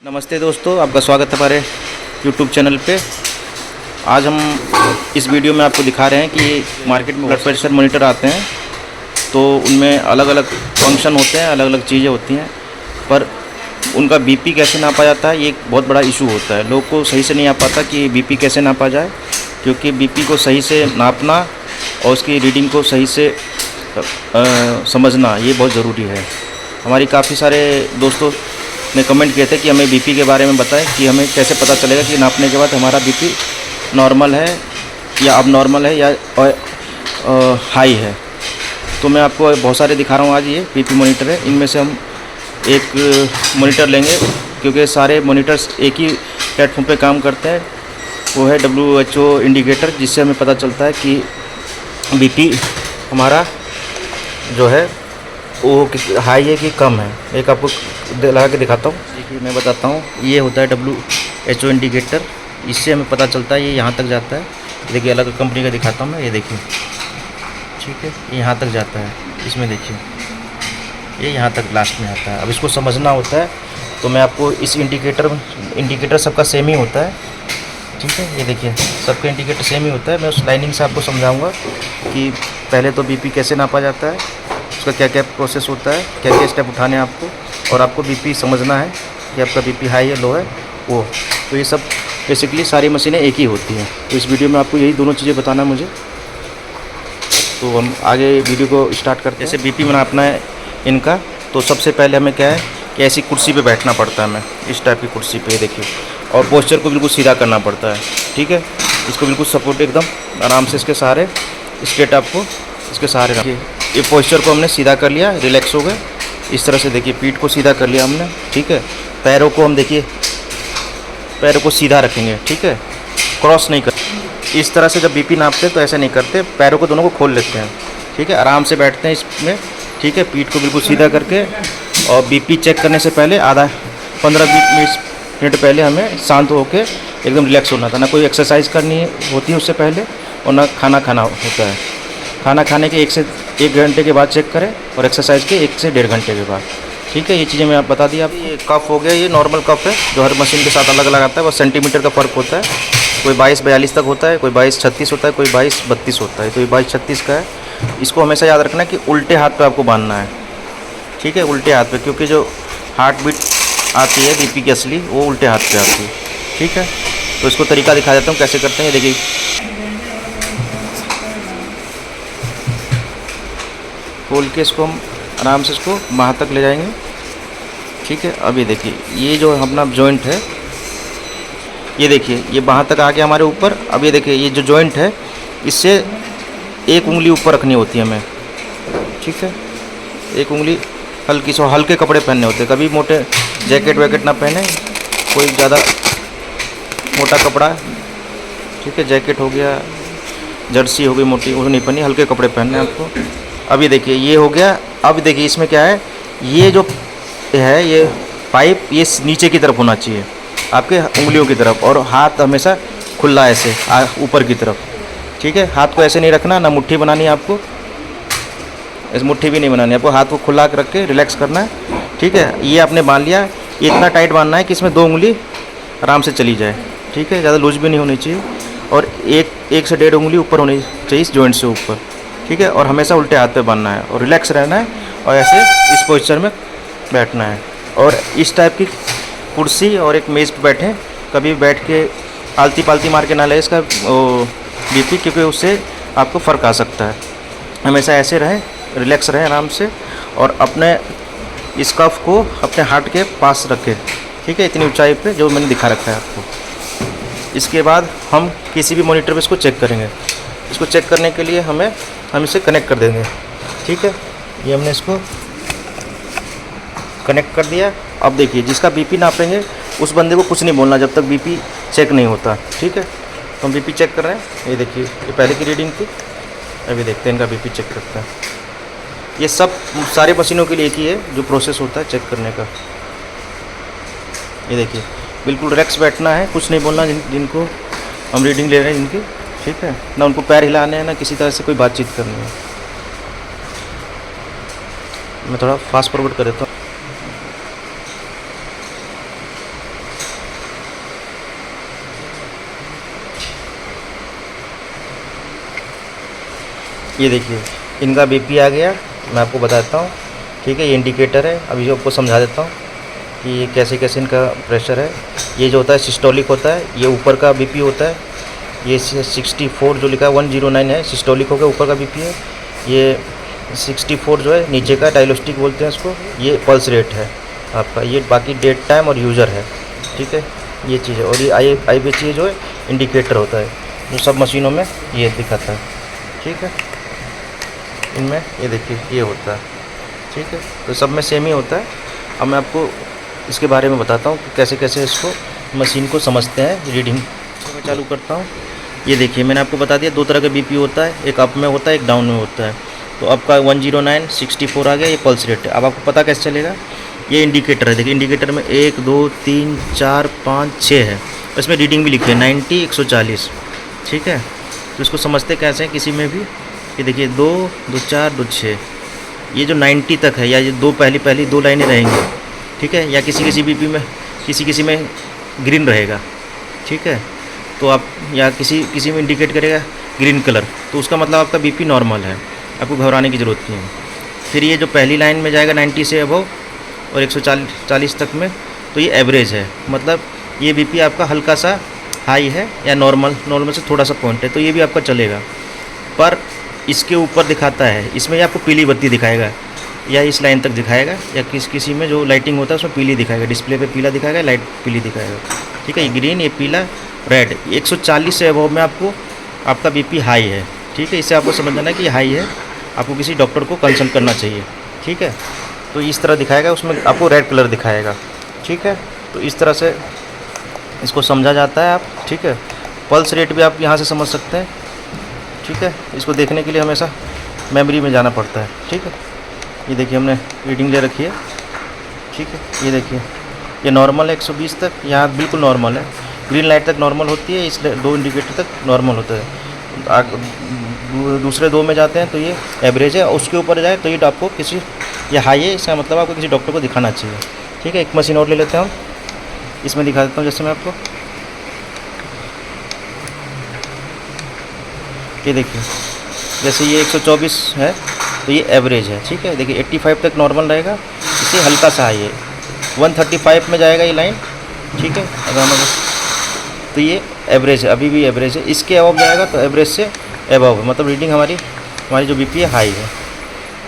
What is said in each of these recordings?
नमस्ते दोस्तों, आपका स्वागत है हमारे YouTube चैनल पे। आज हम इस वीडियो में आपको दिखा रहे हैं कि मार्केट में ब्लड प्रेशर मॉनिटर आते हैं, तो उनमें अलग अलग फंक्शन होते हैं, अलग अलग चीज़ें होती हैं, पर उनका बीपी कैसे नापा जाता है ये एक बहुत बड़ा इशू होता है। लोग को सही से नहीं आ पाता कि बीपी कैसे नापा जाए, क्योंकि बीपी को सही से नापना और उसकी रीडिंग को सही से समझना ये बहुत ज़रूरी है। हमारी काफ़ी सारे दोस्तों ने कमेंट किए थे कि हमें बीपी के बारे में बताएं कि हमें कैसे पता चलेगा कि नापने के बाद हमारा बीपी नॉर्मल है या अब नॉर्मल है या हाई है। तो मैं आपको बहुत सारे दिखा रहा हूँ। आज ये बीपी मॉनिटर है, इनमें से हम एक मॉनिटर लेंगे, क्योंकि सारे मॉनिटर्स एक ही प्लेटफॉर्म पे काम करते हैं। वो है WHO इंडिकेटर, जिससे हमें पता चलता है कि बीपी हमारा जो है वो हाई है कि कम है। एक आपको लगा के दिखाता हूँ। देखिए मैं बताता हूँ, ये होता है WHO इंडिकेटर, इससे हमें पता चलता है ये यहाँ तक जाता है। देखिए अलग कंपनी का दिखाता हूँ मैं, ये देखिए, ठीक है, ये यहाँ तक जाता है। इसमें देखिए ये यहाँ तक लास्ट में आता है। अब इसको समझना होता है, तो मैं आपको इस इंडिकेटर सबका सेम ही होता है, ठीक है। ये देखिए सबका इंडिकेटर सेम ही होता है। मैं उस लाइनिंग से आपको समझाऊँगा कि पहले तो बीपी कैसे नापा जाता है, उसका क्या क्या प्रोसेस होता है, क्या क्या स्टेप उठाने हैं आपको, और आपको बीपी समझना है कि आपका बीपी हाई है लो है वो। तो ये सब बेसिकली सारी मशीनें एक ही होती हैं। तो इस वीडियो में आपको यही दोनों चीज़ें बताना है मुझे। तो हम आगे वीडियो को स्टार्ट करते हैं। जैसे बीपी नापना है इनका, तो सबसे पहले हमें क्या है कि ऐसी कुर्सी पे बैठना पड़ता है। हमें इस टाइप की कुर्सी पे देखिए, और पोस्चर को बिल्कुल सीधा करना पड़ता है, ठीक है। इसको बिल्कुल सपोर्ट एकदम आराम से इसके सहारे स्ट्रेट आपको इसके सहारे रखिए। ये पोस्चर को हमने सीधा कर लिया, रिलैक्स हो गए। इस तरह से देखिए पीठ को सीधा कर लिया हमने, ठीक है। पैरों को हम देखिए पैरों को सीधा रखेंगे, ठीक है, क्रॉस नहीं कर। इस तरह से जब बीपी नापते हैं तो ऐसा नहीं करते, पैरों को दोनों को खोल लेते हैं, ठीक है। आराम से बैठते हैं इसमें, ठीक है, पीठ को बिल्कुल सीधा करके। और बीपी चेक करने से पहले 15-20 मिनट पहले हमें शांत होकर एकदम रिलैक्स होना था। ना कोई एक्सरसाइज करनी होती है उससे पहले, और ना खाना खाना होता है। खाना खाने के 1 से 1 घंटे के बाद चेक करें, और एक्सरसाइज के 1 से 1.5 घंटे के बाद, ठीक है। ये चीज़ें मैं आप बता दी। आप ये कफ हो गया, ये नॉर्मल कफ है जो हर मशीन के साथ अलग अलग आता है। वो सेंटीमीटर का फ़र्क होता है, कोई 22-42 तक होता है, कोई 22-36 होता है, कोई 22-32 होता है। तो ये 22-36 का है। इसको हमेशा याद रखना कि उल्टे हाथ पे आपको बांधना है, ठीक है, उल्टे हाथ पे, क्योंकि जो हार्ट बीट आती है बीपी की असली, वो उल्टे हाथ पे आती है, ठीक है। तो इसको तरीका दिखा देता हूँ कैसे करते हैं। ये देखिए खोल के इसको हम आराम से इसको बाहर तक ले जाएंगे, ठीक है। अब ये देखिए ये जो अपना जॉइंट है, ये देखिए ये बाहर तक आ गया हमारे ऊपर। अब ये देखिए ये जो जॉइंट है, इससे एक उंगली ऊपर रखनी होती है हमें, ठीक है। एक उंगली हल्की से, हल्के कपड़े पहनने होते हैं, कभी मोटे जैकेट वैकेट ना पहने, कोई ज़्यादा मोटा कपड़ा, ठीक है, जैकेट हो गया, जर्सी हो गई मोटी, वो नहीं पहनी, हल्के कपड़े पहनने आपको। अब ये देखिए ये हो गया। अब देखिए इसमें क्या है, ये जो है ये पाइप ये नीचे की तरफ होना चाहिए, आपके उंगलियों की तरफ, और हाथ हमेशा खुला ऐसे ऊपर की तरफ, ठीक है। हाथ को ऐसे नहीं रखना, ना मुट्ठी बनानी है आपको, ऐसे मुट्ठी भी नहीं बनानी है आपको, हाथ को खुला रख के रिलैक्स करना है, ठीक है। ये आपने बांध लिया, ये इतना टाइट बांधना है कि इसमें 2 उंगली आराम से चली जाए, ठीक है, ज़्यादा लूज भी नहीं होनी चाहिए, और एक से 1.5 उंगली ऊपर होनी चाहिए इस जॉइंट से ऊपर, ठीक है। और हमेशा उल्टे हाथ पे बांधना है, और रिलैक्स रहना है, और ऐसे इस पोस्चर में बैठना है। और इस टाइप की कुर्सी और एक मेज़ पे बैठें, कभी बैठ के आलती पालती मार के ना ले इसका बीपी, क्योंकि उससे आपको फ़र्क आ सकता है। हमेशा ऐसे रहें, रिलैक्स रहें आराम से, और अपने इस कफ को अपने हार्ट के पास रखें, ठीक है, इतनी ऊंचाई पे जो मैंने दिखा रखा है आपको। इसके बाद हम किसी भी मॉनिटर पे इसको चेक करेंगे। इसको चेक करने के लिए हम इसे कनेक्ट कर देंगे, ठीक है। ये हमने इसको कनेक्ट कर दिया। अब देखिए जिसका बीपी नापेंगे उस बंदे को कुछ नहीं बोलना जब तक बीपी चेक नहीं होता, ठीक है। तो हम बीपी चेक कर रहे हैं। ये देखिए ये पहले की रीडिंग थी, अभी देखते हैं इनका बीपी चेक करता है। ये सब सारे मशीनों के लिए एक ही है जो प्रोसेस होता है चेक करने का। ये देखिए बिल्कुल रिलैक्स बैठना है, कुछ नहीं बोलना जिनको हम रीडिंग ले रहे हैं जिनकी, ठीक है, ना उनको पैर हिलाने हैं, ना किसी तरह से कोई बातचीत करनी है। मैं थोड़ा फास्ट फॉरवर्ड कर देता हूँ। ये देखिए इनका बीपी आ गया, मैं आपको बताता हूँ। ठीक है, ये इंडिकेटर है, अभी जो आपको समझा देता हूँ कि ये कैसे कैसे इनका प्रेशर है। ये जो होता है सिस्टोलिक होता है, ये ऊपर का बीपी होता है। ये 64 जो लिखा है 109 है, सिस्टोलिक हो गया, ऊपर का बीपी है। ये 64 जो है नीचे का डायलोस्टिक बोलते हैं इसको, ये पल्स रेट है आपका। ये बाकी डेट टाइम और यूज़र है। ठीक है, ये चीज़ है। और ये आई बी ची जो है इंडिकेटर होता है, जो सब मशीनों में ये दिखाता है। ठीक है, इनमें ये देखिए ये होता है। ठीक है, तो सब में सेम ही होता है। अब मैं आपको इसके बारे में बताता हूँ कि कैसे कैसे इसको मशीन को समझते हैं रीडिंग। तो मैं चालू करता हूँ। ये देखिए मैंने आपको बता दिया 2 तरह का बीपी होता है, एक अप में होता है, एक डाउन में होता है। तो आपका 109 64 आ गया, ये पल्स रेट है। अब आपको पता कैसे चलेगा, ये इंडिकेटर है। देखिए इंडिकेटर में 1 2 3 4 5 6 है, इसमें रीडिंग भी लिखी है 90 140। ठीक है, तो इसको समझते कैसे हैं किसी में भी, ये देखिए 2 2 4 2 6, ये जो 90 तक है, या ये दो पहली 2 लाइनें रहेंगी। ठीक है, या किसी बीपी में किसी में ग्रीन रहेगा। ठीक है, तो आप या किसी में इंडिकेट करेगा ग्रीन कलर, तो उसका मतलब आपका बीपी नॉर्मल है, आपको घबराने की ज़रूरत नहीं है। फिर ये जो पहली लाइन में जाएगा 90 से अबव और 140 तक में, तो ये एवरेज है, मतलब ये बीपी आपका हल्का सा हाई है या नॉर्मल से थोड़ा सा पॉइंट है, तो ये भी आपका चलेगा। पर इसके ऊपर दिखाता है, इसमें ये आपको पीली बत्ती दिखाएगा, या इस लाइन तक दिखाएगा, या किसी में जो लाइटिंग होता है उसमें पीली दिखाएगा, डिस्प्ले पे पीला दिखाएगा, लाइट पीली दिखाएगा। ठीक है, ये ग्रीन, ये पीला, रेड। 140 से अबव में आपका बीपी हाई है। ठीक है, इससे आपको समझ जाना है कि हाई है, आपको किसी डॉक्टर को कंसल्ट करना चाहिए। ठीक है, तो इस तरह दिखाएगा, उसमें आपको रेड कलर दिखाएगा। ठीक है, तो इस तरह से इसको समझा जाता है आप। ठीक है, पल्स रेट भी आप यहाँ से समझ सकते हैं। ठीक है, इसको देखने के लिए हमेशा मेमोरी में जाना पड़ता है। ठीक है, ये देखिए हमने रीडिंग ले रखी है। ठीक है, ये देखिए ये नॉर्मल है 120 तक, यहाँ बिल्कुल नॉर्मल है। ग्रीन लाइट तक नॉर्मल होती है, इसलिए 2 इंडिकेटर तक नॉर्मल होता है। दूसरे 2 में जाते हैं तो ये एवरेज है, और उसके ऊपर जाए तो ये आपको ये हाई है, इसका मतलब आपको किसी डॉक्टर को दिखाना चाहिए। ठीक है, एक मशीन और ले लेते हैं हम, इसमें दिखा देता हूँ जैसे मैं आपको। ये देखिए जैसे ये 124 है तो ये एवरेज है। ठीक है, देखिए 85 तक नॉर्मल रहेगा, इससे हल्का सा हाई है। 135 में जाएगा ये लाइन। ठीक है, अगर हम तो ये एवरेज है, अभी भी एवरेज है। इसके अबव जाएगा तो एवरेज से अबव है, मतलब रीडिंग हमारी जो बीपी है हाई है।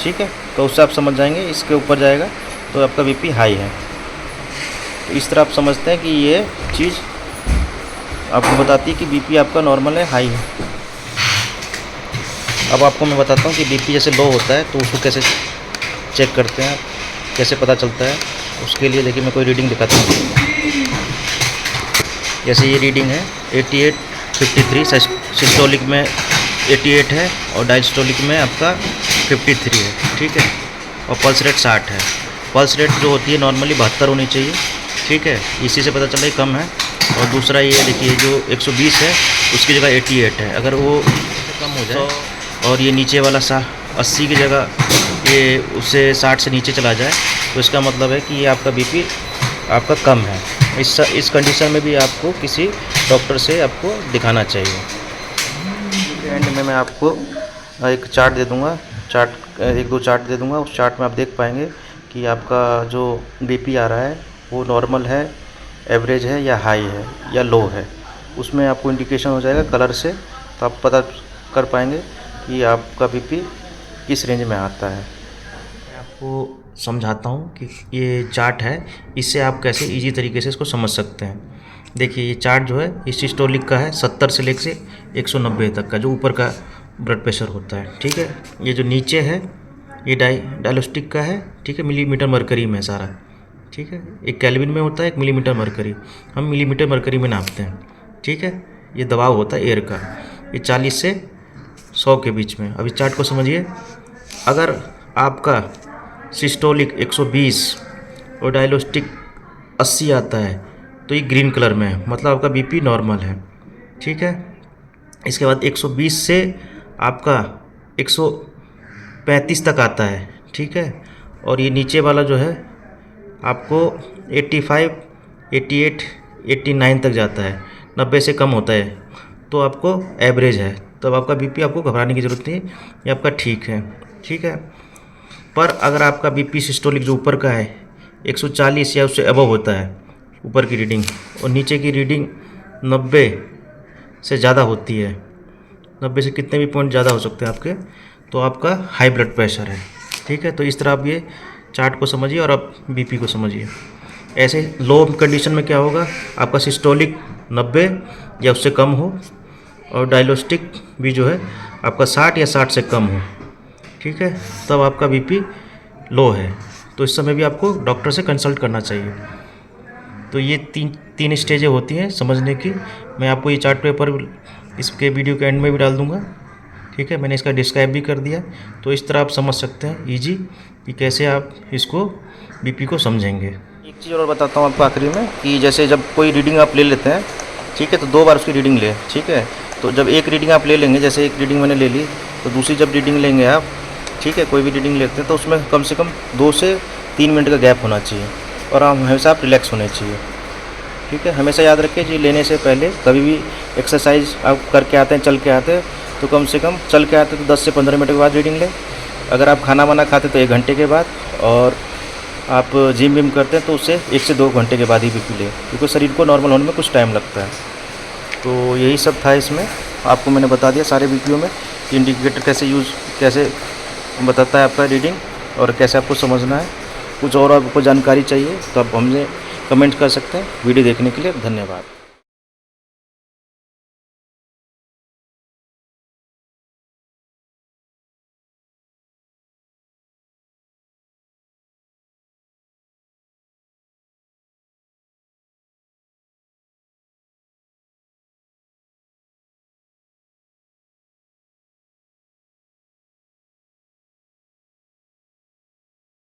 ठीक है, तो उससे आप समझ जाएंगे। इसके ऊपर जाएगा तो आपका बीपी हाई है। तो इस तरह आप समझते हैं कि ये चीज़ आपको बताती है कि बीपी आपका नॉर्मल है, हाई है। अब आपको मैं बताता हूँ कि बीपी जैसे लो होता है तो उसको कैसे चेक करते हैं, कैसे पता चलता है। उसके लिए देखिए मैं कोई रीडिंग दिखाता हूँ। जैसे ये रीडिंग है 88 53, सिस्टोलिक में 88 है और डायस्टोलिक में आपका 53 है। ठीक है, और पल्स रेट 60 है। पल्स रेट जो होती है नॉर्मली 72 होनी चाहिए। ठीक है, इसी से पता चला ये कम है। और दूसरा ये देखिए जो 120 है उसकी जगह 88 है, अगर वो कम हो जाए और ये नीचे वाला 80 की जगह ये उससे 60 से नीचे चला जाए तो इसका मतलब है कि ये आपका बीपी आपका कम है। इस कंडीशन में भी आपको किसी डॉक्टर से आपको दिखाना चाहिए। एंड में मैं आपको एक चार्ट दे दूँगा, 1-2 चार्ट दे दूँगा। उस चार्ट में आप देख पाएंगे कि आपका जो बीपी आ रहा है वो नॉर्मल है, एवरेज है, या हाई है, या लो है। उसमें आपको इंडिकेशन हो जाएगा कलर से, तो आप पता कर पाएंगे कि आपका बीपी किस रेंज में आता है। मैं आपको समझाता हूँ कि ये चार्ट है, इससे आप कैसे इजी तरीके से इसको समझ सकते हैं। देखिए ये चार्ट जो है इस सिस्टोलिक का है 70 से लेकर से 190 तक का, जो ऊपर का ब्लड प्रेशर होता है। ठीक है, ये जो नीचे है ये डायलोस्टिक का है। ठीक है, मिलीमीटर मरकरी में सारा। ठीक है, एक केल्विन में होता है, एक मिलीमीटर मरकरी, हम मिलीमीटर मरकरी में नापते हैं। ठीक है, ये दबाव होता है एयर का, ये 40 से 100 के बीच में। अब इस चार्ट को समझिए, अगर आपका सिस्टोलिक 120 और डायलोस्टिक 80 आता है तो ये ग्रीन कलर में है, मतलब आपका बीपी नॉर्मल है। ठीक है, इसके बाद 120 से आपका 135 तक आता है। ठीक है, और ये नीचे वाला जो है आपको 85, 88, 89 तक जाता है, 90 से कम होता है तो आपको एवरेज है। तब आपका बीपी आपको घबराने की ज़रूरत नहीं है, ये आपका ठीक है। पर अगर आपका बीपी सिस्टोलिक जो ऊपर का है 140 या उससे अबव होता है ऊपर की रीडिंग, और नीचे की रीडिंग 90 से ज़्यादा होती है, 90 से कितने भी पॉइंट ज़्यादा हो सकते हैं आपके, तो आपका हाई ब्लड प्रेशर है। ठीक है, तो इस तरह आप ये चार्ट को समझिए और आप बीपी को समझिए। ऐसे लो कंडीशन में क्या होगा, आपका सिस्टोलिक 90 या उससे कम हो और डायलोस्टिक भी जो है आपका 60 या 60 से कम हो। ठीक है, तब आपका बीपी लो है, तो इस समय भी आपको डॉक्टर से कंसल्ट करना चाहिए। तो ये तीन स्टेजें होती हैं समझने की। मैं आपको ये चार्ट पेपर इसके वीडियो के एंड में भी डाल दूँगा। ठीक है, मैंने इसका डिस्क्राइब भी कर दिया, तो इस तरह आप समझ सकते हैं ईजी कि कैसे आप इसको बीपी को समझेंगे। एक चीज़ और बताता हूँ आपको आखिरी में कि जैसे जब कोई रीडिंग आप ले लेते हैं, ठीक है, तो 2 बार उसकी रीडिंग लें। ठीक है, तो जब एक रीडिंग आप ले लेंगे, जैसे एक रीडिंग मैंने ले ली, तो दूसरी जब रीडिंग लेंगे आप, ठीक है, कोई भी रीडिंग लेते हैं तो उसमें कम से कम 2 से 3 मिनट का गैप होना चाहिए और हमेशा आप रिलैक्स होने चाहिए। ठीक है, हमेशा याद रखिए जी, लेने से पहले कभी भी एक्सरसाइज आप करके आते हैं, चल के आते हैं, तो कम से कम चल के आते तो 10 से 15 मिनट के बाद रीडिंग लें। अगर आप खाना वाना खाते तो 1 घंटे के बाद, और आप जिम विम करते हैं तो उससे 1 से 2 घंटे के बाद ही बीपी लें, क्योंकि शरीर को नॉर्मल होने में कुछ टाइम लगता है। तो यही सब था इसमें, आपको मैंने बता दिया सारे वीडियो में कि इंडिकेटर कैसे बताता है आपका रीडिंग और कैसे आपको समझना है। कुछ और आपको जानकारी चाहिए तो आप हमसे कमेंट कर सकते हैं। वीडियो देखने के लिए धन्यवाद।